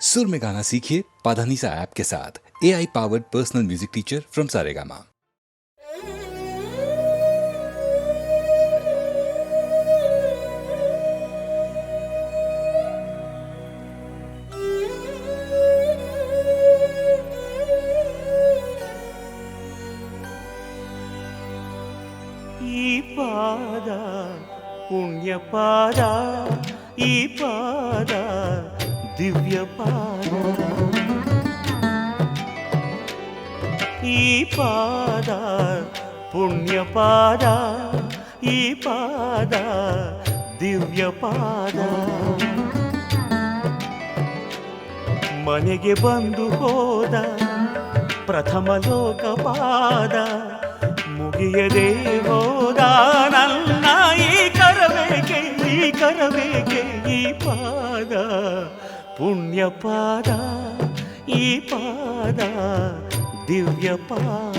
सुर में गाना सीखिए पाधानीसा ऐप के साथ। AI powered personal music teacher from Saregama. ಈ ಪಾದ ಪುಣ್ಯ ಪಾದ, ಈ ಪಾದ ದಿವ್ಯ ಪಾದ, ಈ ಪಾದ ಪುಣ್ಯ ಪಾದ, ಈ ಪಾದ ದಿವ್ಯ ಪಾದ. ಮನೆಗೆ ಬಂದು ಹೋದ ಪ್ರಥಮ ಲೋಕಪಾದ, ಮುಗಿಯದೆ ಹೋದ ನನ್ನ ಈ ಕರಬೇಕೆ, ಈ ಕರಬೇಕೆ. ಈ ಪಾದ ಪುಣ್ಯ ಪಾದ, ಈ ಪಾದ ದಿವ್ಯ ಪಾದ.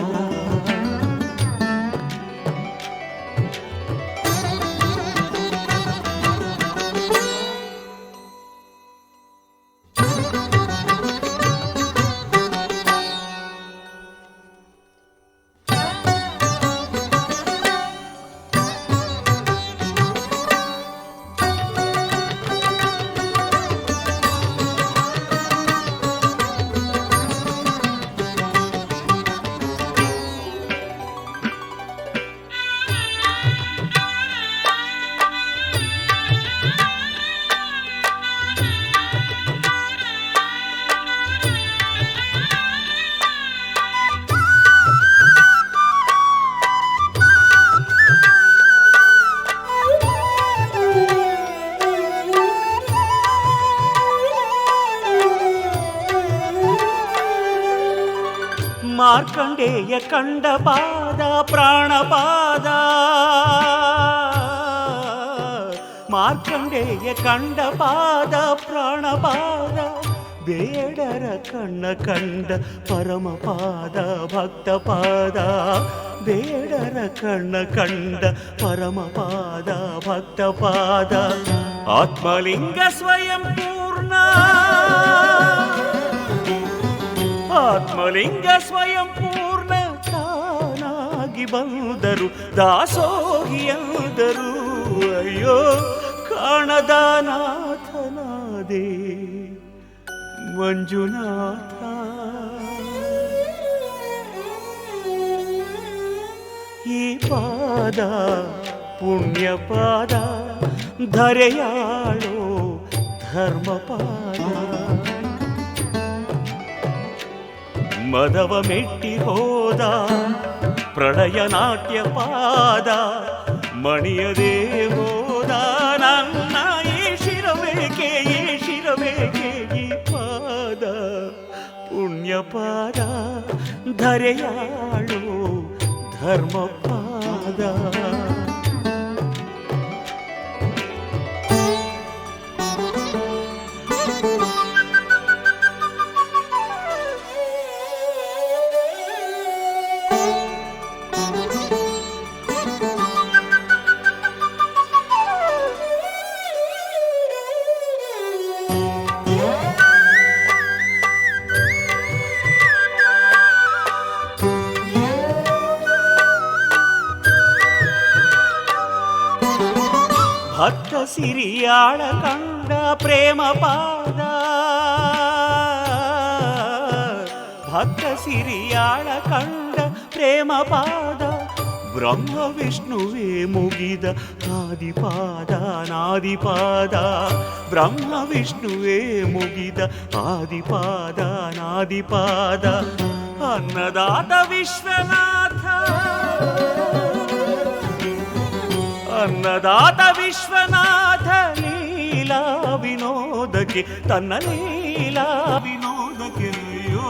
ಮಾರ್ಕಂಡೇಯ ಕಂಡ ಪಾದ ಪ್ರಾಣಪಾದ, ಮಾರ್ಕಂಡೇಯ ಕಂಡ ಪಾದ ಪ್ರಾಣಪಾದ, ಬೇಡರ ಕಣ್ಣ ಕಂಡ ಪರಮಪಾದ ಭಕ್ತಪಾದ, ಬೇಡರ ಕಣ್ಣ ಕಂಡ ಪರಮಪಾದ ಭಕ್ತಪಾದ. ಆತ್ಮಲಿಂಗ ಸ್ವಯಂ ಪೂರ್ಣ, ಆತ್ಮಲಿಂಗ ಸ್ವಯಂ ಪೂರ್ಣ ತಾನಾಗಿ ಬಂದರು ದಾಸೋಹಿಯಂದರು. ಅಯ್ಯೋ ಕಾಣದ ನಾಥನಾದೆ ಮಂಜುನಾಥ. ಈ ಪಾದ ಪುಣ್ಯ ಪಾದ, ಧರೆಯಾಳೋ ಧರ್ಮಪಾದ. ಮದವ ಮೆಟ್ಟಿ ಹೋದ ಪ್ರಳಯ ನಾಟ್ಯ ಪಾದ, ಮಣಿಯದೇ ಹೋದ ನನ್ನ ಈ ಶಿರಬೇಕೆ, ಈ ಶಿರಬೇಕೆ. ಈ ಪಾದ ಪುಣ್ಯ ಪಾದ, ಧರೆಯಾಳೋ ಧರ್ಮಪಾದ. ಭಕ್ತ ಸಿರಿಯಾಳ ಕಂಡ ಪ್ರೇಮ ಪಾದ, ಭಕ್ತ ಸಿರಿಯಾಳ ಕಂಡ ಪ್ರೇಮ ಪಾದ, ಬ್ರಹ್ಮ ವಿಷ್ಣುವೇ ಮುಗಿದ ಆದಿಪಾದ ನಾದಿಪಾದ, ಬ್ರಹ್ಮ ವಿಷ್ಣುವೇ ಮುಗಿದ ಆದಿಪಾದ ನಾದಿಪಾದ. ಅನ್ನದಾತ ವಿಶ್ವನಾಥ, ಅನ್ನದಾತ ವಿಶ್ವನಾಥ ಲೀಲಾ ವಿನೋದಕ್ಕೆ, ತನ್ನ ಲೀಲಾ ವಿನೋದಕ್ಕೆ. ಅಯ್ಯೋ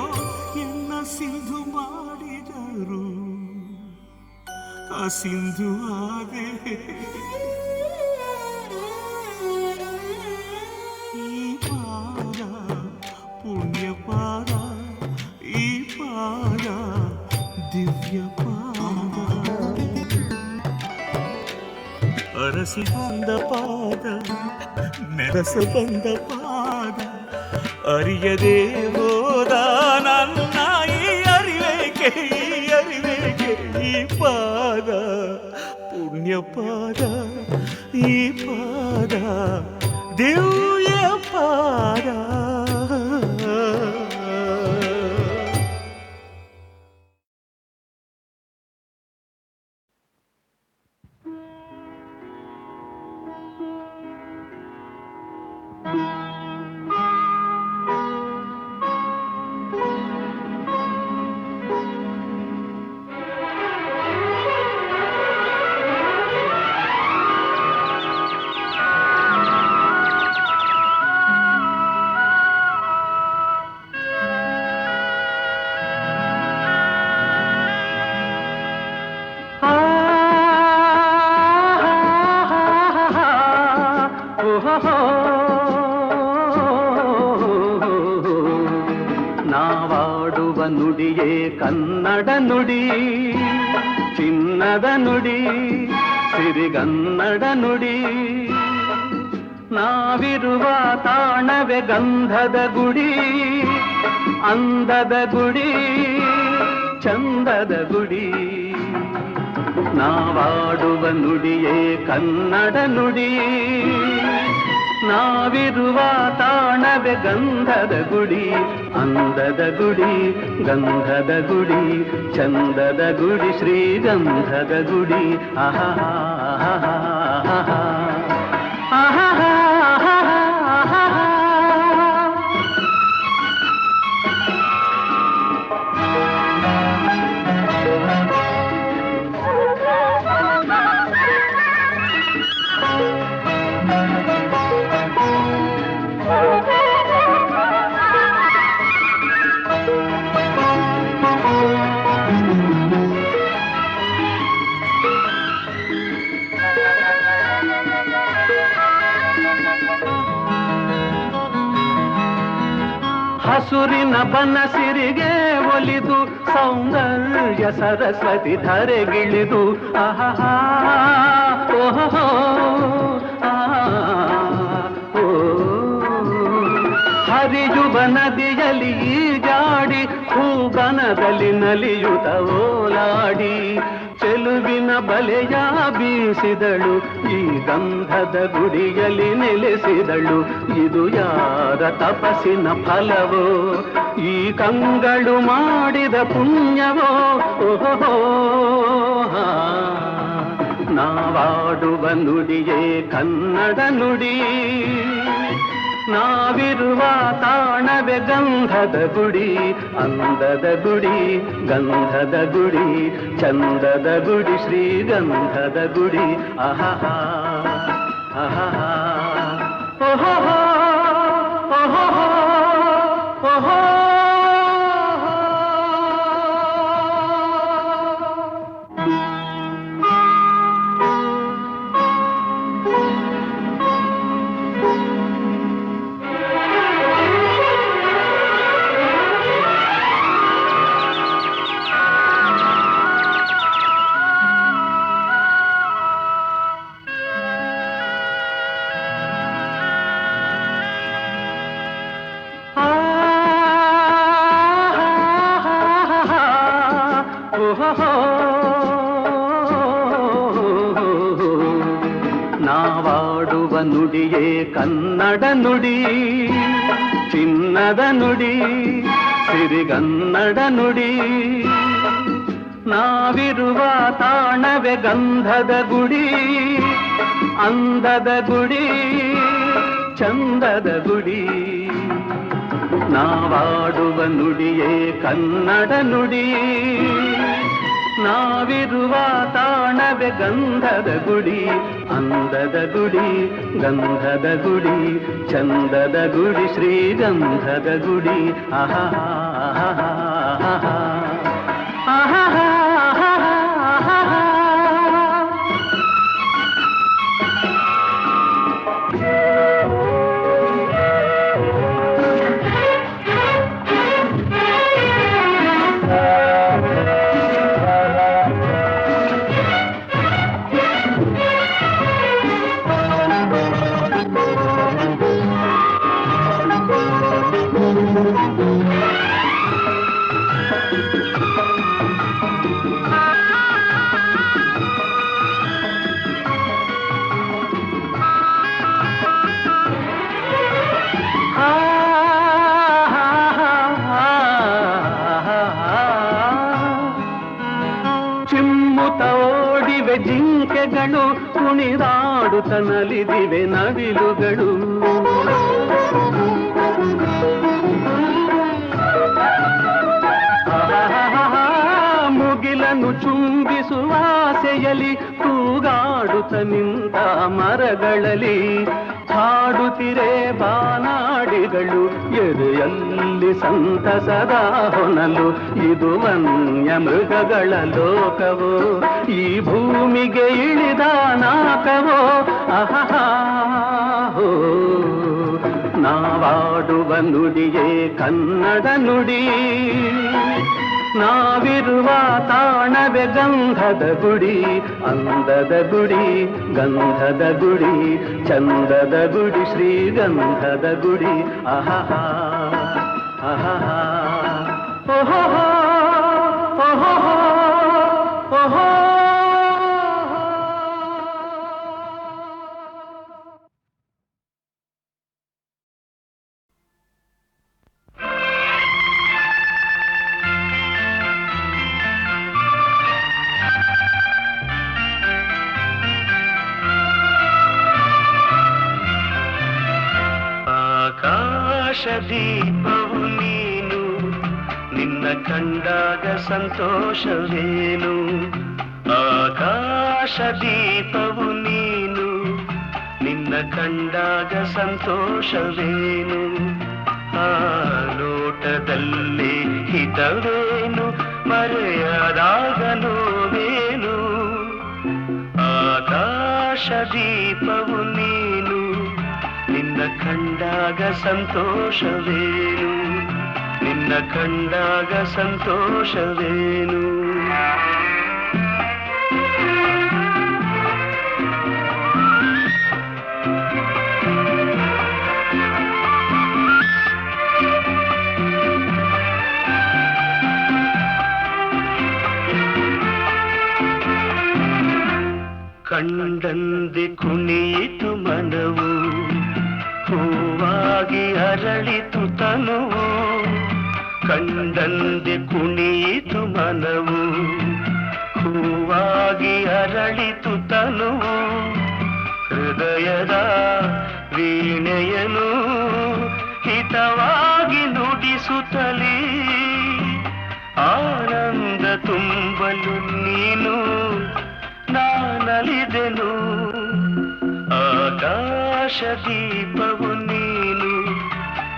ಎನ್ನ ಸಿಂಧು ಮಾಡಿದರು ಆ ಸಿಂಧು ಆದೆ. ಈ ಪಾದ ಪುಣ್ಯ ಪಾದ, ಈ ಪಾದ ದಿವ್ಯ ಪಾದ. ಅರಸಿ ಬಂದ ಪಾದ, ಮೆರಸ ಬಂದ ಪಾದ, ಅರಿಯದೆ ಹೋದ ನನ್ನ ಈ ಅರಿವೇಕೆ ಈ ಪಾದ ಪುಣ್ಯ ಪಾದ ಈ ಪಾದ ದಿವ್ಯ ಪಾದ. ನಾವಾಡುವ ನುಡಿಯೇ ಕನ್ನಡ ನುಡಿ, ಚಿನ್ನದ ನುಡಿ, ಸಿರಿಗನ್ನಡ ನುಡಿ. ನಾವಿರುವ ತಾಣವೇ ಗಂಧದ ಗುಡಿ, ಅಂದದ ಗುಡಿ, ಚಂದದ ಗುಡಿ. ನಾವಾಡುವ ನುಡಿಯೇ ಕನ್ನಡ ನುಡಿ, ನಾವಿರುವ ತಾಣವೇ ಗಂಧದ ಗುಡಿ, ಅಂದದ ಗುಡಿ, ಗಂಧದ ಗುಡಿ, ಚಂದದ ಗುಡಿ, ಶ್ರೀಗಂಧದ ಗುಡಿ. ಆಹಾ ಹಸುರಿನ ಬನಸಿರಿಗೆ ಒಲಿದು ಸೌಂದರ್ಯ ಸರಸ್ವತಿ ಧರೆಗಿಳಿದು ಆಹಾ ಓಹೋ ಓ ಹರಿಯುವ ನದಿಯಲ್ಲಿ ಜಾಡಿ ಹೂಗನದಲ್ಲಿ ನಲಿಯುತ ಓಲಾಡಿ ಚೆಲುವಿನ ಬಲೆಯ ಬೀಸಿದಳು, ಈ ಗಂಧದ ಗುಡಿಯಲ್ಲಿ ನೆಲೆಸಿದಳು. ಇದು ಯಾರ ತಪಸ್ಸಿನ ಫಲವೋ, ಈ ಕಂಗಳು ಮಾಡಿದ ಪುಣ್ಯವೋ. ಓಹೋ ನಾವಾಡುವ ನುಡಿಯೇ ಕನ್ನಡ ನುಡಿ, ನಾವಿರುವ ತಾಣವೇ ಗಂಧದ ಗುಡಿ, ಅಂದದ ಗುಡಿ, ಗಂಧದ ಗುಡಿ, ಚಂದದ ಗುಡಿ, ಶ್ರೀಗಂಧದ ಗುಡಿ. ಆಹಾ ಆಹಾ ಓಹೋ ಓಹೋ ಓಹೋ. ನಾವಾಡುವ ನುಡಿಯೇ ಕನ್ನಡ ನುಡಿ, ಚಿನ್ನದ ನುಡಿ, ಸಿರಿಗನ್ನಡ ನುಡಿ. ನಾವಿರುವ ತಾಣವೇ ಗಂಧದ ಗುಡಿ, ಅಂದದ ಗುಡಿ, ಚಂದದ ಗುಡಿ. ನಾವಾಡುವ ನುಡಿಯೇ ಕನ್ನಡ ನುಡಿ, ನಾವಿರುವ ತಾಣವೇ ಗಂಧದ ಗುಡಿ, ಅಂದದ ಗುಡಿ, ಗಂಧದ ಗುಡಿ, ಚಂದದ ಗುಡಿ, ಶ್ರೀಗಂಧದ ಗುಡಿ. ಆಹಾ ಆಹಾ ಆಹಾ ಹಾಡುತ್ತಿವೆ ಜಿಂಕೆಗಳು, ಕುಣಿದಾಡುತ್ತನಲಿದಿವೆ ನವಿಲುಗಳು. ಮುಗಿಲನ್ನು ಚುಂಬಿಸುವ ಆಸೆಯಲ್ಲಿ ತೂಗಾಡುತ್ತ ನಿಂತ ಮರಗಳಲ್ಲಿ ಹಾಡುತ್ತಿರೆ ಬಾನಾಡಿಗಳು, ಎದೆಯಲ್ಲಿ ಸಂತಸದ ಹೊನಲು. ಇದು ವನ್ಯ ಮೃಗಗಳ ಲೋಕವೋ, ಈ ಭೂಮಿಗೆ ಇಳಿದ ನಾಕವೋ. ಅಹಹಾ ನಾವಾಡುವ ನುಡಿಯೇ ಕನ್ನಡ ನುಡಿ, ನಾವಿರುವ ತಾಣವೇ ಗಂಧದ ಗುಡಿ. ಅಂದದ ಗುಡಿ, ಗಂಧದ ಗುಡಿ, ಚಂದದ ಗುಡಿ, ಶ್ರೀಗಂಧದ ಗುಡಿ. ಅಹಹಾ ಅಹಹಾ ಓಹೋ ಓಹೋ ಓಹೋ. ದೀಪವು ನೀನು, ನಿನ್ನ ಕಂಡಾಗ ಸಂತೋಷವೇನು. ಆಕಾಶ ದೀಪವು ನೀನು, ನಿನ್ನ ಕಂಡಾಗ ಸಂತೋಷವೇನು. ಆ ಲೋಟದಲ್ಲಿ ಹಿತವೇನು, ಮರೆಯದಾಗ ನೋವೇನು. ಆಕಾಶ ದೀಪವು ನೀನು, ನಿನ್ನ ಕಂಡಾಗ ಸಂತೋಷವೇನು, ನಿನ್ನ ಕಂಡಾಗ ಸಂತೋಷವೇನು. ಕಂಡಂದೆ ಕುಣಿಯಿತು ಮನವು, ಹೂವಾಗಿ ಅರಳಿತು ತನುವು. ಕಂಡಂದೆ ಕುಣಿಯಿತು ಮನವು, ಹೂವಾಗಿ ಅರಳಿತು ತನುವು. ಹೃದಯದ ವೀಣೆಯನು ಹಿತವಾಗಿ ನುಡಿಸುತ್ತಲೇ, ಆನಂದ ತುಂಬಲು ನೀನು ನಾನಲಿದೆನು. ಆಕಾಶ ದೀಪವು ನೀನು,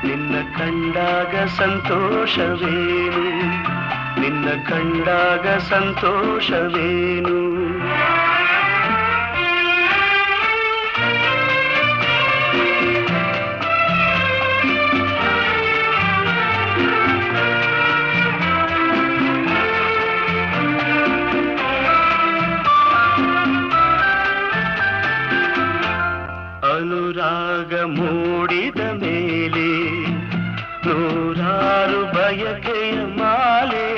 ನಿನ್ನ ಕಂಡಾಗ ಸಂತೋಷವೇನು, ನಿನ್ನ ಕಂಡಾಗ ಸಂತೋಷವೇನು. ಅನುರಾಗ ಮೂಡಿದ ಮೇಲೆ ನೂರಾರು ಬಯಕೆಯ ಮಾಲೆ.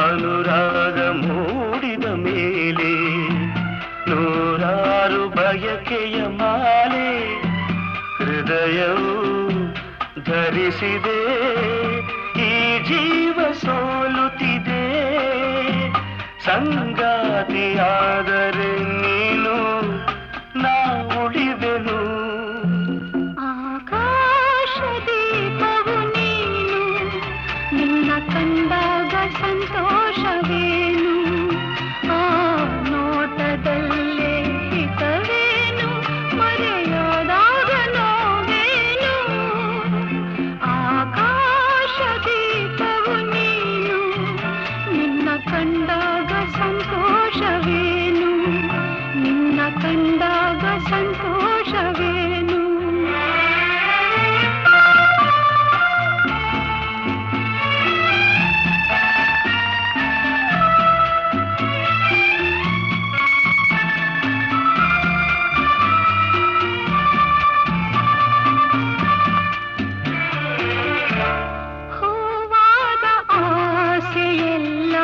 ಅನುರಾಗ ಮೂಡಿದ ಮೇಲೆ ನೂರಾರು ಬಯಕೆಯ ಮಾಲೆ. ಹೃದಯವು ಧರಿಸಿದೆ, ಈ ಜೀವ ಸೋಲುತ್ತಿದೆ. ಸಂಗಾತಿಯಾದರೆ ನೀನು ನಾ ಉಳಿದೆನು. ಆಕಾಶ ದೀಪವು ನೀನು, ನಿನ್ನ ಕಂಡಾಗ ಸಂತೋಷವೇನು. ಆ ನೋಟದಲ್ಲೇ ಹಿತವೇನು, ಮರೆಯದಾಗ ನೋವೇನು. ಆಕಾಶ ದೀಪವು ನೀನು, ನಿನ್ನ ಕಂಡಾಗ ಸಂತೋಷವೇನು, ನಿನ್ನ ಕಂಡಾಗ ಸಂತೋಷವೇನು. ಹೂವಾದ ಆಸೆಯೆಲ್ಲ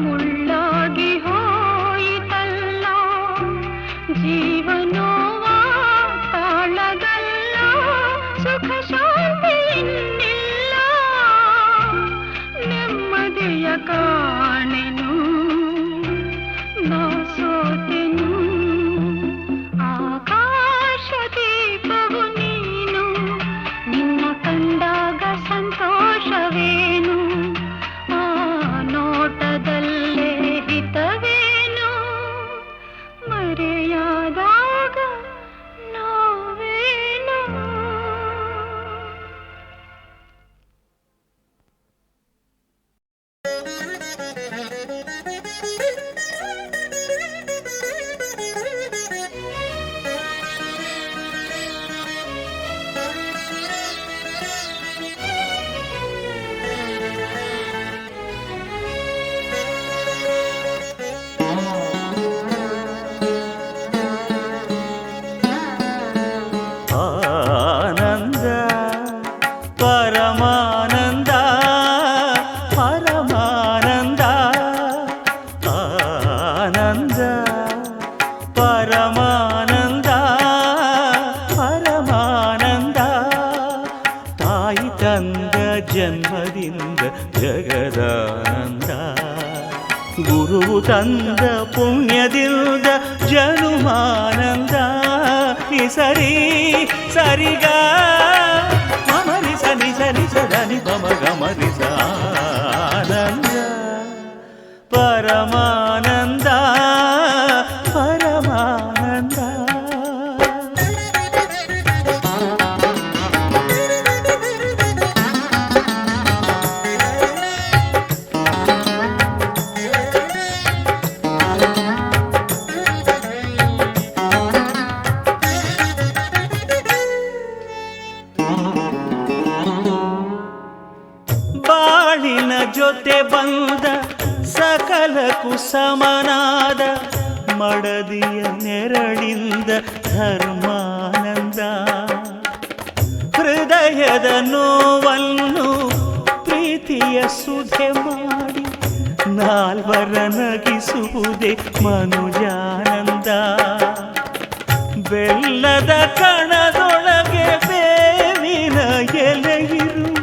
ಮುಳ್ಳಾಗಿ ಹೋಯಿತಲ್ಲ. ಜೀವನೋವ ತಾಳಗಲ್ಲ, ಸುಖ ಶಾಂತಿ ಇನ್ನಿಲ್ಲ. ನೆಮ್ಮದಿಯ ಕಾಣೆನು, ತಾಯಿ ತಂದ ಜನ್ಮದಿಂದ ಜಗದಾನಂದ, ಗುರು ತಂದ ಪುಣ್ಯದಿಂದ ಜನುಮಾನಂದ. ನಿಸರಿ ಸರಿಗ ಮಮರಿ ಸನಿ ಸರಿ ಸದನಿ ಪಮ ಗಮರಿಸ ಆನಂದ ಪರಮಾನಂದ ಪರಮಾನಂದ. ಬಾಳಿನ ಜೊತೆ ಬಂದ ಸಕಲಕ್ಕೂ ಸಮನಾದ ಮಡದಿಯ ನೆರಳಿಂದ ಧರ್ಮಾನಂದ. ಹೃದಯದ ನೋವನ್ನು ಪ್ರೀತಿಯ ಸುಧೆ ಮಾಡಿ ನಾಲ್ವರ ನಗಿಸುವುದೇ ಮನುಜಾನಂದ. ಬೆಲ್ಲದ ಕಣದೊಳಗೆ ಬೇವಿನ ಎಲೆಯಿರುವ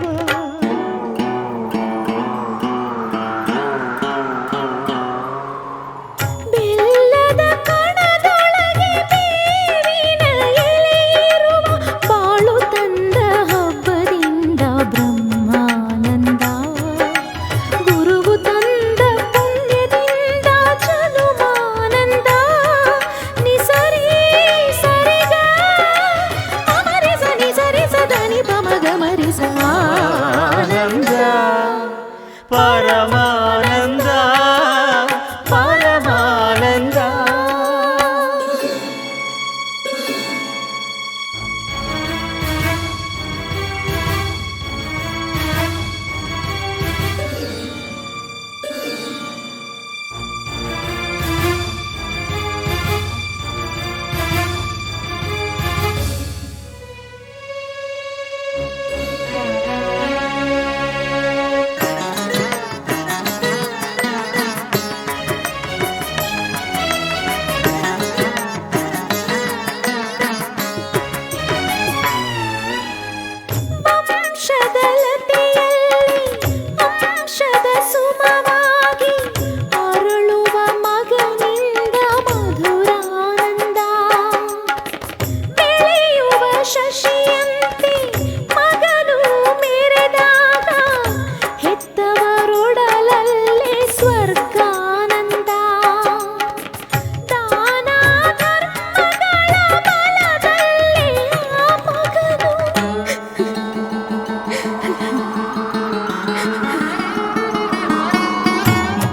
ಪರಮಾನಂದ ಪರಮಾನಂದ.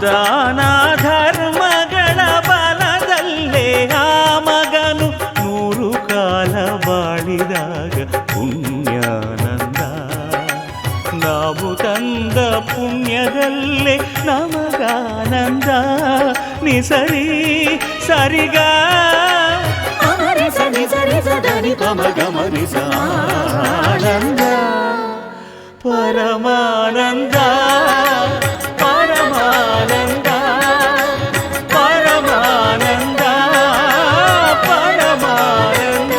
ದಾನ ಧರ್ಮಗಳ ಬಲದಲ್ಲೇ ಆ ಮಗನು 100 ಕಾಲ ಬಾಳಿದಾಗ ಪುಣ್ಯಾನಂದ. ನಾವು ತಂದ ಪುಣ್ಯದಲ್ಲೇ ನಮಗಾನಂದ. ನಿಸರಿ ಸರಿಗ ಅಮರಿ ಸನಿ ಸರಿ ಸದನಿ ಪಮ ಗಮರಿಸ ಆನಂದ ಪರಮಾನಂದ ಪರಮಾನಂದ ಪರಮಾನಂದ ಪರಮಾನಂದ.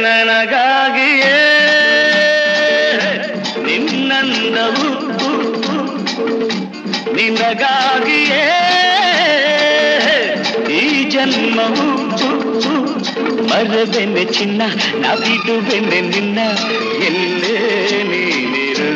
ನನಗಾಗಿಯೇ ನಿನ್ನಂದವು, ನಿನಗಾಗಿಯೇ ಈ ಜನ್ಮವು. ಮರವೆನೆ ಚಿನ್ನ ನಾ ಬಿಡುವೆನೆ ನಿನ್ನ ಎಲ್ಲೇ ನೀನಿರು.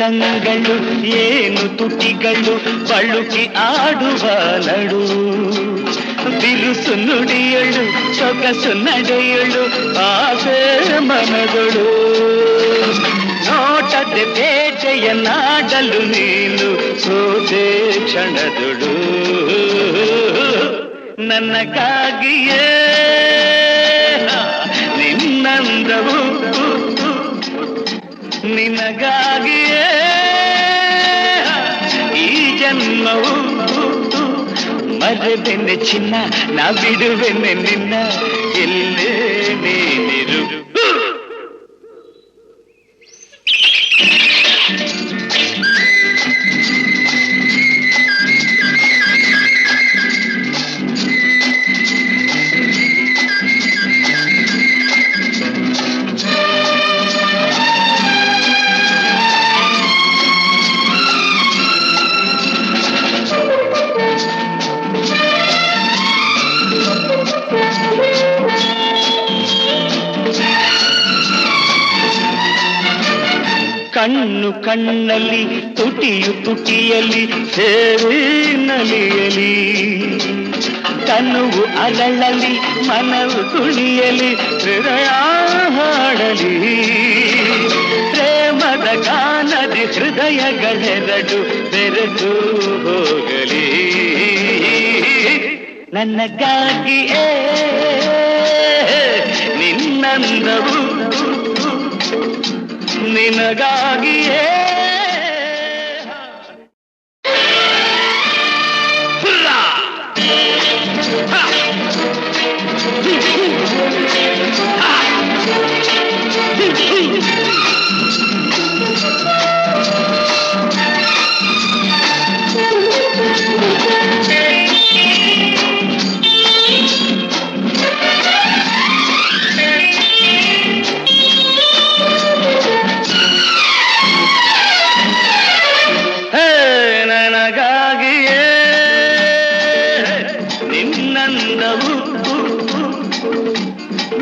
ಕಂಗಳು ಏನು ತುಟಿಗಳು ಬಳುಕಿ ಆಡುವ ನಡು ಬಿರುಸು ನುಡಿಯಳು ಸೊಗಸು ನಡೆಯಳು ಆಸೆ ಮನಗಳು ನೋಟದ ಬೇಟೆಯ ನಾಡಲು ನೀನು ಸೋತೆ ಕ್ಷಣದಳು ನನಗಾಗಿಯೇ ನಿನ್ನಂದವು ನಿನಗಾಗಿಯೇ ಈ ಜನ್ಮವು ಮರೆದೆನೆ ಚಿನ್ನ ನಾ ಬಿಡುವೆನೆ ನಿನ್ನ ಎಲ್ಲೇ ನೀನಿರು ಕಣ್ಣು ಕಣ್ಣಲ್ಲಿ ತುಟಿಯು ತುಟಿಯಲ್ಲಿ ಸೇರಿ ನಲಿಯಲಿ ತನುವು ಅರಳಲಿ ಮನವು ಕುಣಿಯಲಿ ಹೃದಯ ಹಾಡಲಿ ಪ್ರೇಮದ ಗಾನದಿ ಹೃದಯಗಳೆರಡು ಬೆರೆತು ಹೋಗಲಿ ನನಗಾಗಿಯೇ ನಿನ್ನಂದವು ನಿನಗಾಗಿಯೇ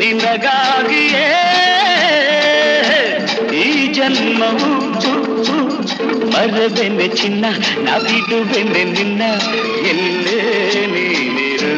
ನಿನಗಾಗಿಯೇ ಈ ಜನ್ಮವು ಮರಬೆನೆ ಚಿನ್ನ ನಾ ಬಿಡುವೆನೆ ನಿನ್ನ ಎಲ್ಲೇ ನೀನಿರು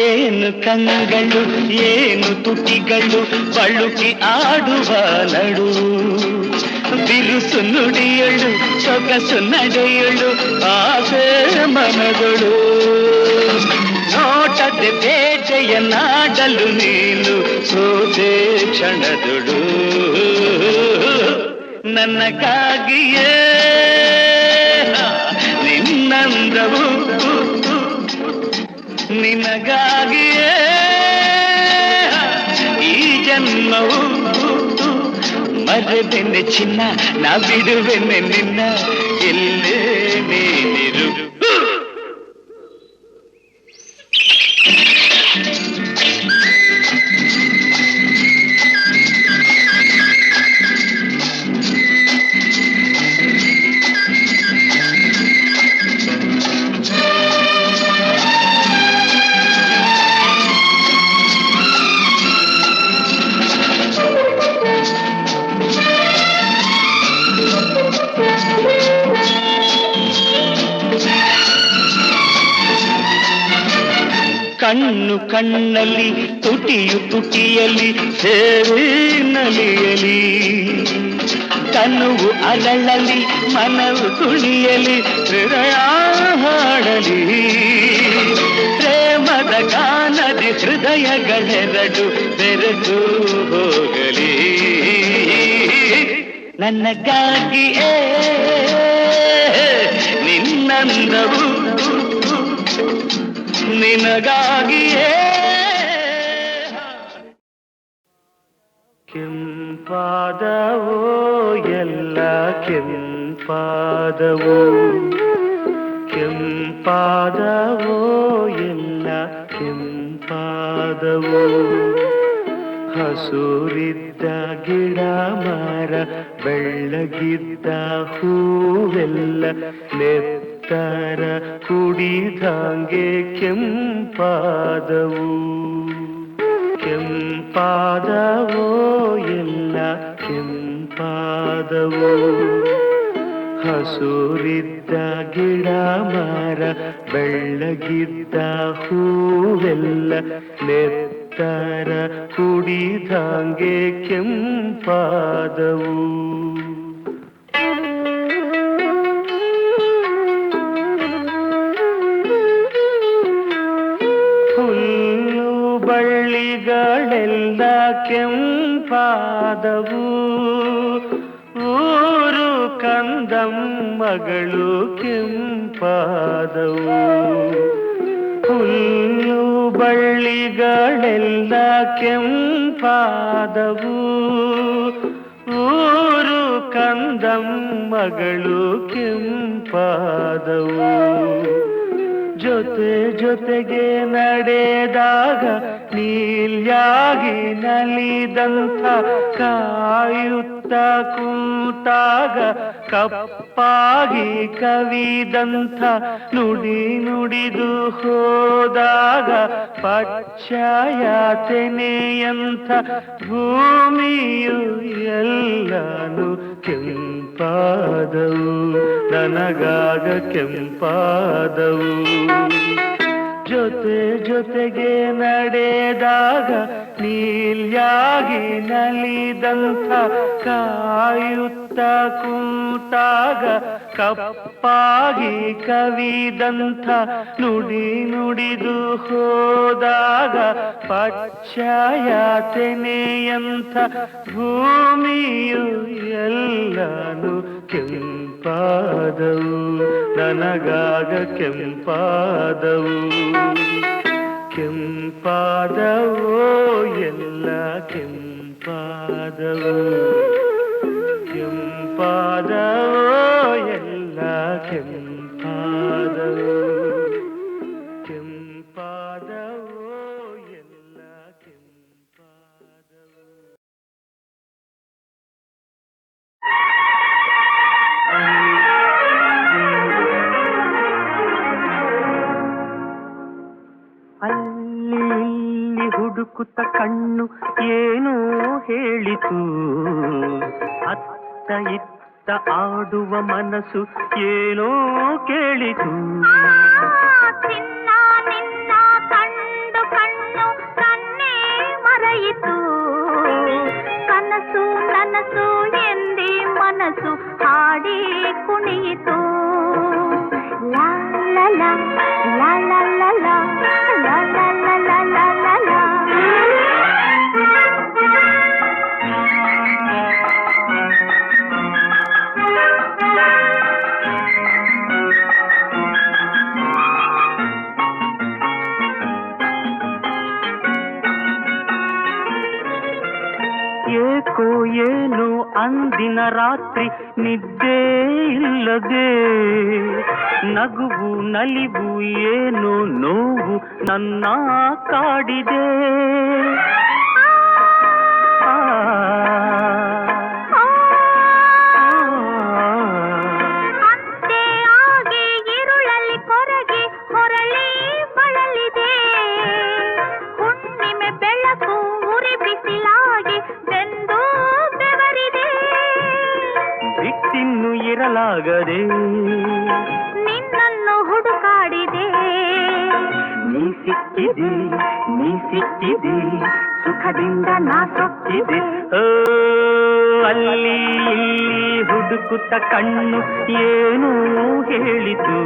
ಏನು ಕಂಗಳು ಏನು ತುಟಿಗಳು ಬಳುಕಿ ಆಡುವ ನಡು ಬಿರುಸು ನುಡಿಯಳು ಸೊಗಸು ನಡೆಯಳು ಆಸೆ ಮನಗಳು ನೋಟದ ಬೇಟೆಯ ನಾಡಲು ನೀನು ಸೋತೆ ಕ್ಷಣದಳು ನನಗಾಗಿಯೇ ನಿನ್ನಂದವು ನಿನಗಾಗಿಯೇ ಈ ಜನ್ಮವು ಮರೆದೆನೆ ಚಿನ್ನ ನಾ ಬಿಡುವೆನೆ ನಿನ್ನ ಎಲ್ಲೇ ನೀನಿರು ಕಣ್ಣು ಕಣ್ಣಲ್ಲಿ ತುಟಿಯು ತುಟಿಯಲ್ಲಿ ಸೇರಿ ನಲಿಯಲಿ ತನುವು ಅರಳಲಿ ಮನವು ಕುಣಿಯಲಿ ಹೃದಯ ಹಾಡಲಿ ಪ್ರೇಮದ ಗಾನದಿ ಹೃದಯಗಳೆರಡು ಬೆರೆತು ಹೋಗಲಿ ನನಗಾಗಿಯೇ ನಿನ್ನಂದವು ನಿನಗಾಗಿಯೇ ಕೆಂಪಾದವೋ ಎಲ್ಲ ಕೆಂಪಾದವು ಕೆಂಪಾದವೋ ಎಲ್ಲ ಕೆಂಪಾದವು ಹಸುರಿದ್ದ ಗಿಡ ಮರ ಬೆಳ್ಳಗಿದ್ದ ಹೂವೆಲ್ಲ ನೆತ್ತರ ಕುಡಿದಂಗೆ ಕೆಂಪಾದವು ಕೆಂಪಾದವೋ ಎಲ್ಲ ಕೆಂಪಾದವು ಹಸುರಿದ್ದ ಗಿಡ ಮರ ಬೆಳ್ಳಗಿದ್ದ ಹೂವೆಲ್ಲ ನೆತ್ತರ ಕುಡಿದಂಗೆ ಕೆಂಪಾದವು ಹುಲ್ಲು ಬಳ್ಳಿಗಳೆಲ್ಲ ಕೆಂಪಾದವು ಊರು ಕಂದಮ್ಮಗಳು ಕೆಂಪಾದವು ಹುಲ್ಲು ಬಳ್ಳಿಗಳೆಲ್ಲ ಕೆಂಪಾದವು ಊರು ಕಂದಮ್ಮಗಳು ಕೆಂಪಾದವು ಜೊತೆ ಜೊತೆಗೆ ನಡೆದಾಗ ನೀಲ್ಯಾಗಿ ನಲಿದಂಥ ಕಾಯುತ್ತ ಕೂತಾಗ ಕಪ್ಪಾಗಿ ಕವಿದಂಥ ನುಡಿ ನುಡಿದು ಹೋದಾಗ ಪಚ್ಚಯ ತೆನೆಯಂಥ ಭೂಮಿಯು ಎಲ್ಲಾನು ಕೆಂಪಾದವು ನನಗಾಗ ಕೆಂಪಾದವು ಜೊತೆ ಜೊತೆಗೆ ನಡೆದಾಗ ನೀಲ್ಯಾಗಿ ನಲಿದಂಥ ಕಾಯುತ್ತ ಕೂತಾಗ ಕಪ್ಪಾಗಿ ಕವಿದಂಥ ನುಡಿ ನುಡಿದು ಹೋದಾಗ ಪಚ್ಚಯ ತೆನೆಯಂಥ ಭೂಮಿಯು ಎಲ್ಲಾನು ಕೆಂಪಾದವು ನನಗಾಗ ಕೆಂಪಾದವು ಕೆಂಪಾದವೋ ಎಲ್ಲ ಕೆಂಪಾದವು ಕೆಂಪಾದವೋ ಎಲ್ಲ ಕೆಂಪಾದವು ಕೆಂಪಾದವೋ ಎಲ್ಲ ಕೆಂಪಾದವು ಅಲ್ಲಿ ಇಲ್ಲಿ ಹುಡುಕುತ್ತ ಕಣ್ಣು ಏನೋ ಹೇಳಿತು ಅತ್ತ ಇತ್ತ ಆಡುವ ಮನಸ್ಸು ಏನೋ ಕೇಳಿತು ಚಿನ್ನ ನಿನ್ನ ಕಂಡು ಕಣ್ಣು ಕಣ್ಣೇ ಮರೆಯಿತು ಕನಸು ನನಸು ಎಂದಿ ಮನಸ್ಸು ಹಾಡಿ ಕುಣಿಯಿತು ಲಾ ಲಾ ಲಾ ಲಾ ಲಾ ಲಾ ಲಾ ಲಾ ಲಾ ಲಾ ಲಾ ಲಾ ಲಾ ಏಕೋ ಏನು ಅಂದಿನ ರಾತ್ರಿ ನಿದ್ದೆ ಇಲ್ಲದೆ ನಗುವು ನಲಿವು ಏನು ನೋವು ನನ್ನ ಕಾಡಿದೆ ಅಂತೆ ಆಗಿ ಇರುಳಲ್ಲಿ ಕೊರಗಿ ಹೊರಳಿ ಬಳಲಿದೆ ಹುಣ್ಣಿಮೆ ಬೆಳಕು ಉರಿ ಬಿಸಿಲಾಗಿ ಬೆಂದು ಬೆವರಿದೆ ಬಿಟ್ಟಿನ್ನು ಇರಲಾಗದೆ ನಿನ್ನನ್ನು ಹುಡುಕಾಡಿದೆ ನೀ ಸಿಕ್ಕಿದೆ ಸುಖದಿಂದ ನಾ ಸೊಕ್ಕಿದೆ ಅಲ್ಲಿ ಇಲ್ಲಿ ಹುಡುಕುತ್ತ ಕಣ್ಣು ಏನೋ ಹೇಳಿತು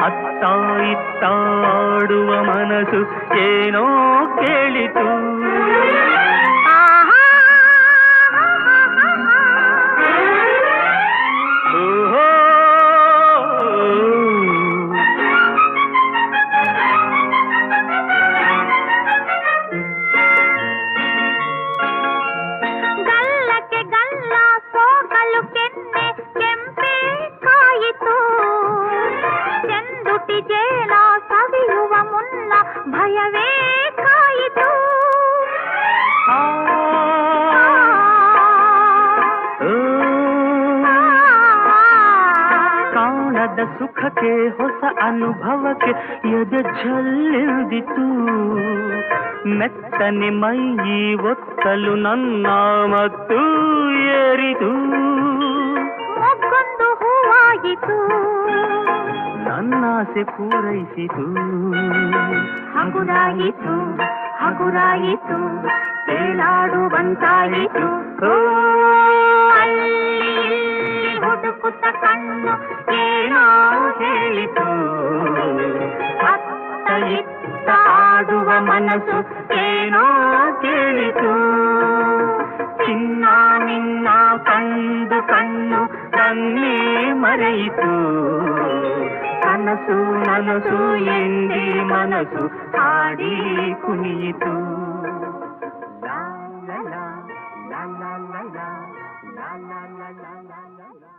ಅತ್ತ ಇತ್ತ ಆಡುವ ಮನಸ್ಸು ಏನೋ ಕೇಳಿತು ಗಲ್ಲಕ್ಕೆ ಗಲ್ಲ ಸೋಕಲು ಕೆನ್ನ ಹೃದಯವೇ ಕಾಯಿತು ಆ, ಓ, ಕಾಣದ ಸುಖಕ್ಕೆ ಹೊಸ ಅನುಭವಕ್ಕೆ ಎದೆ ಝಲ್ಲೆಂದಿತು ಮೆತ್ತನೆ ಮೈಯಿ ಒತ್ತಲು ನನ್ನ ಮತ್ತು ಏರಿತು ಮೊಗ್ಗೊಂದು ಹೂವಾಯಿತು ನನ್ನಾಸೆ ಪೂರೈಸಿತು ಹಗುರಾಯಿತು ಹಗುರಾಯಿತು ತೇಲಾಡುವಂತಾಯಿತು ಓ, ಅಲ್ಲಿ ಇಲ್ಲಿ ಹುಡುಕುತ್ತ ಕಣ್ಣು ಏನೋ ಹೇಳಿತು ಅತ್ತ ಇತ್ತ ಆಡುವ ಮನಸ್ಸು ಏನೋ ಕೇಳಿತು ಚಿನ್ನ ನಿನ್ನ ಕಂಡು ಕಣ್ಣು ಕಣ್ಣೇ ಮರೆಯಿತು ಕನಸು ನನಸು ಎಂದಿ ಮನಸ್ಸು ಹಾಡಿ ಕುಣಿಯಿತು ಲಾ ಲಾ ಲಾ ಲಾ ಲಾ ಲಾ ಲಾ ಲಾ ಲಾ ಲಾ ಲಾ ಲಾ ಲಾ.